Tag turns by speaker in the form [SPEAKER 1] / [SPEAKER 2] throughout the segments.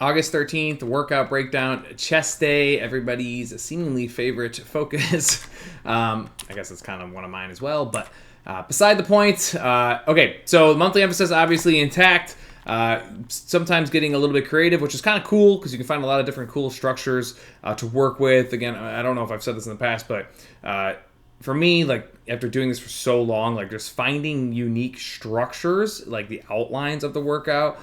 [SPEAKER 1] August 13th, workout breakdown, chest day, everybody's seemingly favorite focus. I guess it's kind of one of mine as well, but beside the point. Okay, so monthly emphasis obviously intact. Sometimes getting a little bit creative, which is kind of cool because you can find a lot of different cool structures to work with. Again, I don't know if I've said this in the past, but for me, like after doing this for so long, like just finding unique structures, like the outlines of the workout,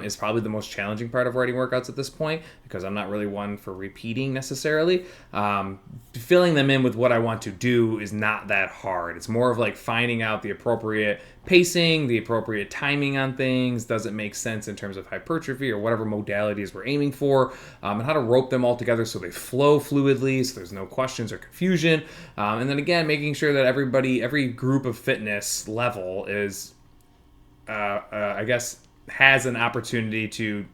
[SPEAKER 1] is probably the most challenging part of writing workouts at this point because I'm not really one for repeating necessarily. Filling them in with what I want to do is not that hard. It's more of like finding out the appropriate pacing, the appropriate timing on things. Does it make sense in terms of hypertrophy or whatever modalities we're aiming for, and how to rope them all together so they flow fluidly, so there's no questions or confusion. And then again, making sure that every group of fitness level is, I guess, has an opportunity to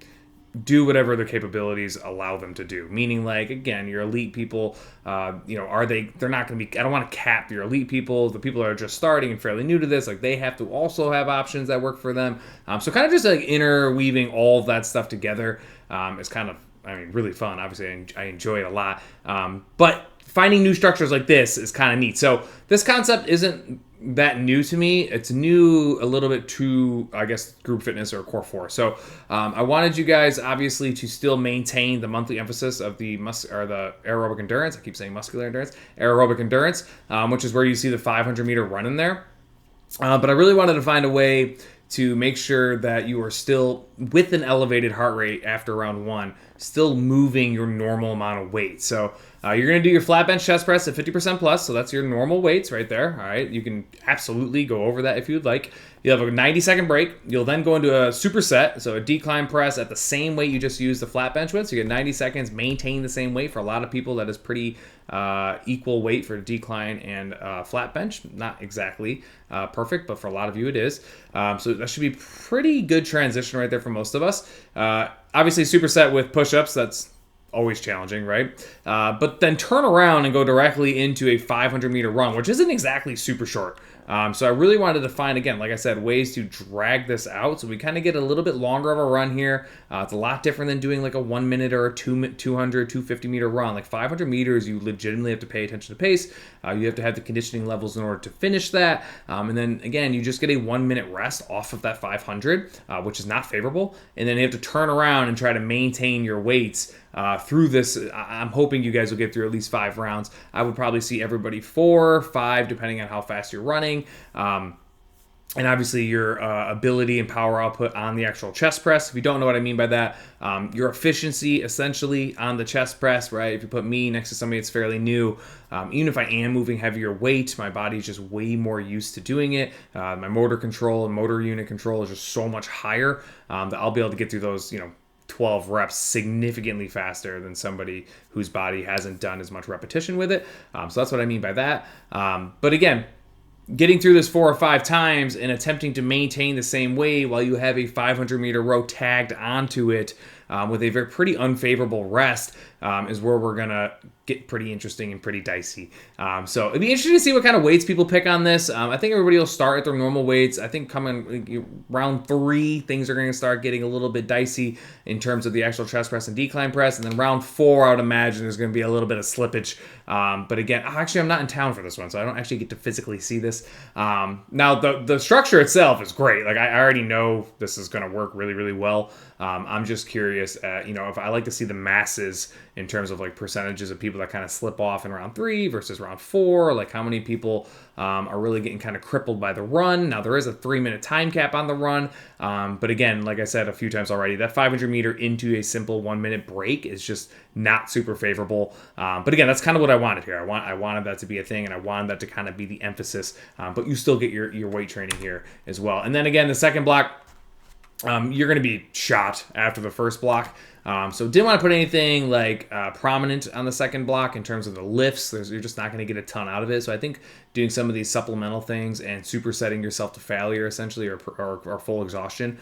[SPEAKER 1] do whatever their capabilities allow them to do. Meaning, like, again, your elite people, they're not going to be, I don't want to cap your elite people. The people that are just starting and fairly new to this, like, they have to also have options that work for them. So kind of just like interweaving all of that stuff together is kind of, really fun. Obviously, I enjoy it a lot. But finding new structures like this is kind of neat. So this concept isn't that new to me. It's new a little bit to, I guess, group fitness or core four. So I wanted you guys obviously to still maintain the monthly emphasis of the aerobic endurance. I keep saying muscular endurance, aerobic endurance, which is where you see the 500 meter run in there. But I really wanted to find a way to make sure that you are still, with an elevated heart rate after round one, still moving your normal amount of weight. So you're going to do your flat bench chest press at 50% plus. So that's your normal weights right there. All right. You can absolutely go over that if you'd like. You'll have a 90-second break. You'll then go into a superset, so a decline press at the same weight you just used the flat bench with. So you get 90 seconds, maintain the same weight. For a lot of people, that is pretty equal weight for decline and flat bench. Not exactly perfect, but for a lot of you it is. So that should be pretty good transition right there for most of us. Obviously, superset with push-ups. That's always challenging, right? But then turn around and go directly into a 500-meter run, which isn't exactly super short. So I really wanted to find, again, like I said, ways to drag this out so we kind of get a little bit longer of a run here. It's a lot different than doing like a 1 minute or a 200, 250 meter run. Like 500 meters, you legitimately have to pay attention to pace. You have to have the conditioning levels in order to finish that. And then again, you just get a 1 minute rest off of that 500, which is not favorable. And then you have to turn around and try to maintain your weights through this. I'm hoping you guys will get through at least 5 rounds. I would probably see everybody 4, 5, depending on how fast you're running. And obviously your ability and power output on the actual chest press. If you don't know what I mean by that, your efficiency essentially on the chest press, right? If you put me next to somebody that's fairly new, even if I am moving heavier weight, my body's just way more used to doing it. My motor control and motor unit control is just so much higher that I'll be able to get through those, 12 reps significantly faster than somebody whose body hasn't done as much repetition with it. So that's what I mean by that. But again, getting through this 4 or 5 times and attempting to maintain the same weight while you have a 500 meter row tagged onto it with a pretty unfavorable rest is where we're going to get pretty interesting and pretty dicey. So it'd be interesting to see what kind of weights people pick on this. I think everybody will start at their normal weights. I think coming round 3, things are going to start getting a little bit dicey in terms of the actual chest press and decline press. And then round 4, I would imagine there's going to be a little bit of slippage. But again, actually, I'm not in town for this one, so I don't actually get to physically see this. Now, the structure itself is great. Like, I already know this is going to work really, really well. I'm just curious, if I like to see the masses in terms of like percentages of people that kind of slip off in round 3 versus round 4, like how many people are really getting kind of crippled by the run. Now, there is a 3-minute time cap on the run. But again, like I said a few times already, that 500 meter into a simple 1 minute break is just not super favorable. But again, that's kind of what I wanted here. I wanted that to be a thing, and I wanted that to kind of be the emphasis. But you still get your weight training here as well. And then again, the second block, you're going to be shot after the first block. So didn't want to put anything like prominent on the second block in terms of the lifts. You're just not going to get a ton out of it. So I think doing some of these supplemental things and supersetting yourself to failure essentially or full exhaustion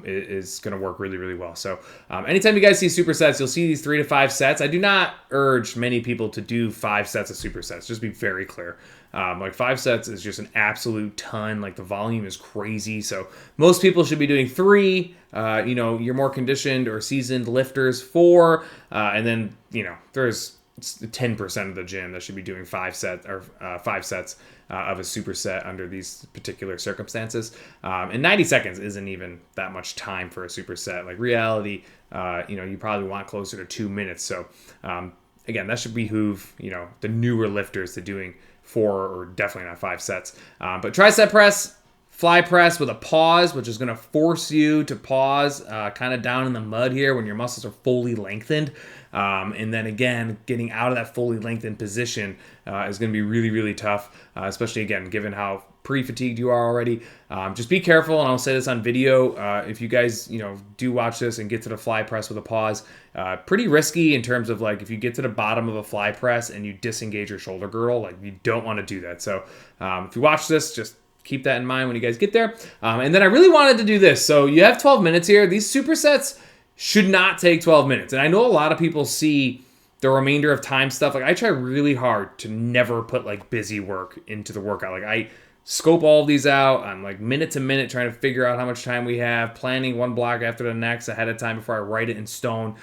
[SPEAKER 1] is going to work really, really well. So anytime you guys see supersets, you'll see these 3 to 5 sets. I do not urge many people to do 5 sets of supersets. Just be very clear. Like 5 sets is just an absolute ton. Like the volume is crazy. So most people should be doing 3 your more conditioned or seasoned lifters 4, and then there's 10% of the gym that should be doing 5 sets of a superset under these particular circumstances. And 90 seconds isn't even that much time for a superset. Like reality, you probably want closer to 2 minutes. So again, that should behoove the newer lifters to doing 4 or definitely not 5 sets. But tricep press, fly press with a pause, which is going to force you to pause kind of down in the mud here when your muscles are fully lengthened. And then again, getting out of that fully lengthened position is going to be really, really tough, especially again, given how pre-fatigued you are already. Just be careful, and I'll say this on video. If you guys, do watch this and get to the fly press with a pause, pretty risky in terms of like if you get to the bottom of a fly press and you disengage your shoulder girdle, like you don't want to do that. So if you watch this, just keep that in mind when you guys get there. And then I really wanted to do this. So you have 12 minutes here. These supersets should not take 12 minutes. And I know a lot of people see the remainder of time stuff. Like I try really hard to never put like busy work into the workout. Like I scope all of these out. I'm like minute to minute trying to figure out how much time we have, planning one block after the next ahead of time before I write it in stone,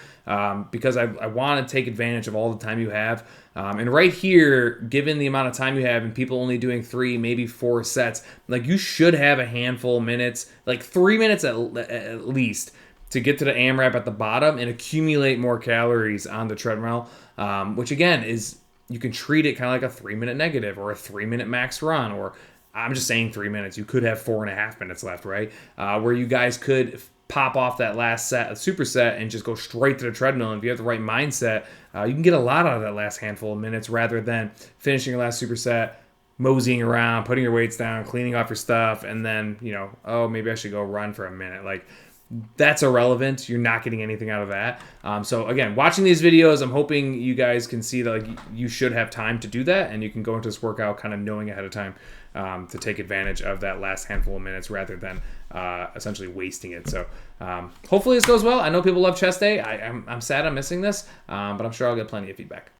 [SPEAKER 1] because I want to take advantage of all the time you have. And right here, given the amount of time you have and people only doing 3, maybe 4 sets, like you should have a handful of minutes, like 3 minutes at least, to get to the AMRAP at the bottom and accumulate more calories on the treadmill, which again is, you can treat it kind of like a 3-minute negative or a 3-minute max run, or I'm just saying 3 minutes. You could have 4.5 minutes left, right? Where you guys could pop off that last set, a superset, and just go straight to the treadmill. And if you have the right mindset, you can get a lot out of that last handful of minutes rather than finishing your last superset, moseying around, putting your weights down, cleaning off your stuff, and then, oh, maybe I should go run for a minute. Like, that's irrelevant. You're not getting anything out of that. So again, watching these videos, I'm hoping you guys can see that like you should have time to do that, and you can go into this workout kind of knowing ahead of time to take advantage of that last handful of minutes rather than essentially wasting it. So hopefully this goes well. I know people love chest day. I'm sad I'm missing this, but I'm sure I'll get plenty of feedback.